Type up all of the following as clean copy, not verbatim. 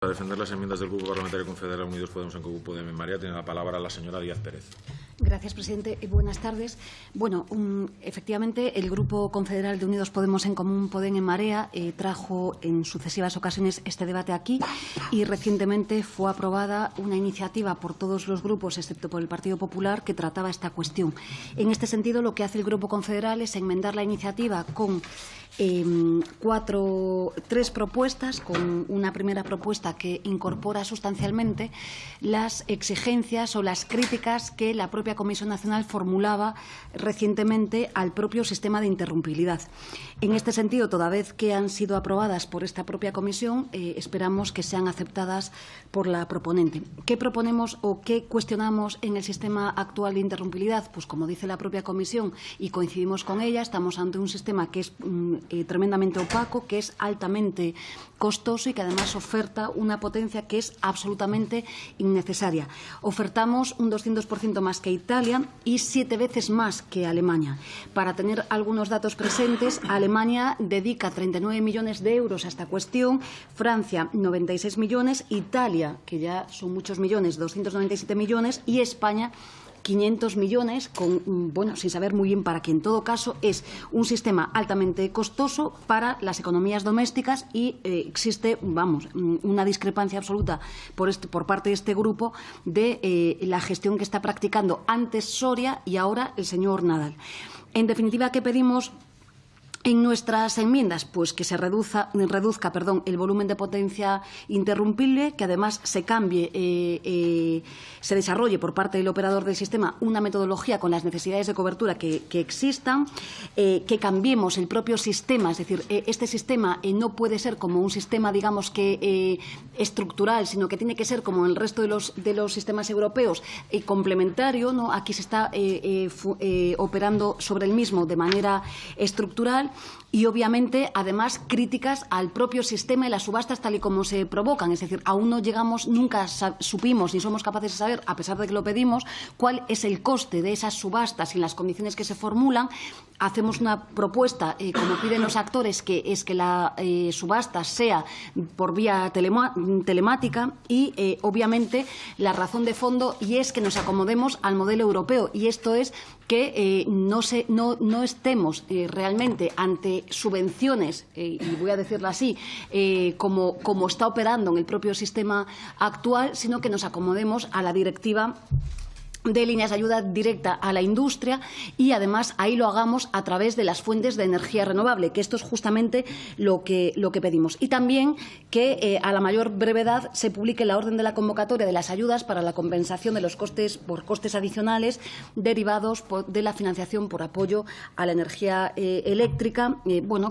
Para defender las enmiendas del Grupo Parlamentario Confederal Unidos Podemos en Común Podem en Marea, tiene la palabra la señora Díaz Pérez. Gracias, presidente. Buenas tardes. Bueno, efectivamente, el Grupo Confederal de Unidos Podemos en Común Podem en Marea trajo en sucesivas ocasiones este debate aquí y recientemente fue aprobada una iniciativa por todos los grupos, excepto por el Partido Popular, que trataba esta cuestión. En este sentido, lo que hace el Grupo Confederal es enmendar la iniciativa con tres propuestas, con una primera propuesta que incorpora sustancialmente las exigencias o las críticas que la propia Comisión Nacional formulaba recientemente al propio sistema de interrumpibilidad. En este sentido, toda vez que han sido aprobadas por esta propia comisión, esperamos que sean aceptadas por la proponente. ¿Qué proponemos o qué cuestionamos en el sistema actual de interrumpibilidad? Pues, como dice la propia comisión, y coincidimos con ella, estamos ante un sistema que es tremendamente opaco, que es altamente costoso y que además oferta una potencia que es absolutamente innecesaria. Ofertamos un 200% más que Italia y 7 veces más que Alemania. Para tener algunos datos presentes, Alemania dedica 39 millones de euros a esta cuestión, Francia 96 millones, Italia, que ya son muchos millones, 297 millones, y España 500 millones, sin saber muy bien para qué. En todo caso, es un sistema altamente costoso para las economías domésticas y existe, una discrepancia absoluta por parte de este grupo de la gestión que está practicando antes Soria y ahora el señor Nadal. En definitiva, ¿qué pedimos en nuestras enmiendas? Pues que se reduzca el volumen de potencia interrumpible, que además se desarrolle por parte del operador del sistema una metodología con las necesidades de cobertura que existan, que cambiemos el propio sistema, es decir, este sistema no puede ser como un sistema, digamos, que estructural, sino que tiene que ser como el resto de los sistemas europeos, complementario, ¿no? Aquí se está operando sobre el mismo de manera estructural. Y, obviamente, además, críticas al propio sistema y las subastas tal y como se provocan. Es decir, aún no llegamos, nunca supimos ni somos capaces de saber, a pesar de que lo pedimos, cuál es el coste de esas subastas y las condiciones que se formulan. Hacemos una propuesta, como piden los actores, que es que la subasta sea por vía telemática y, obviamente, la razón de fondo y es que nos acomodemos al modelo europeo. Y esto es que no estemos realmente ante subvenciones, y voy a decirlo así, como está operando en el propio sistema actual, sino que nos acomodemos a la directiva de líneas de ayuda directa a la industria y, además, ahí lo hagamos a través de las fuentes de energía renovable, que esto es justamente lo que pedimos. Y también que a la mayor brevedad se publique la orden de la convocatoria de las ayudas para la compensación de los costes por costes adicionales derivados de la financiación por apoyo a la energía eléctrica,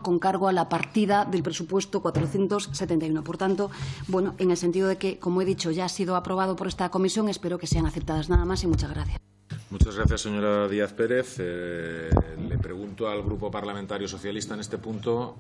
con cargo a la partida del presupuesto 471. Por tanto, en el sentido de que, como he dicho, ya ha sido aprobado por esta comisión, espero que sean aceptadas. Nada más y muchas gracias. Muchas gracias, señora Díaz Pérez. Le pregunto al Grupo Parlamentario Socialista en este punto.